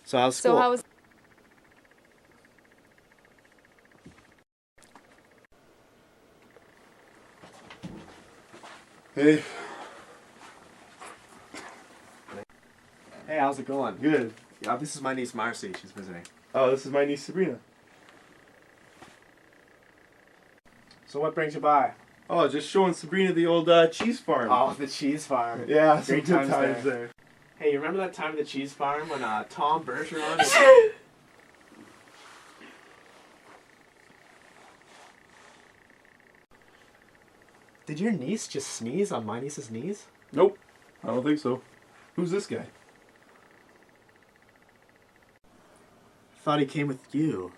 So how's So school? how was Hey, Hey, how's it going? good. Yeah, this is my niece Marcy. She's visiting. Oh, this is my niece Sabrina. So what brings you by? Oh, just showing Sabrina the old cheese farm. Oh, the cheese farm. Yeah, some Great good times times there. there. Hey, you remember that time at the cheese farm when Tom Bergeron? Did your niece just sneeze on my niece's knees? Nope, I don't think so. Who's this guy? Thought he came with you.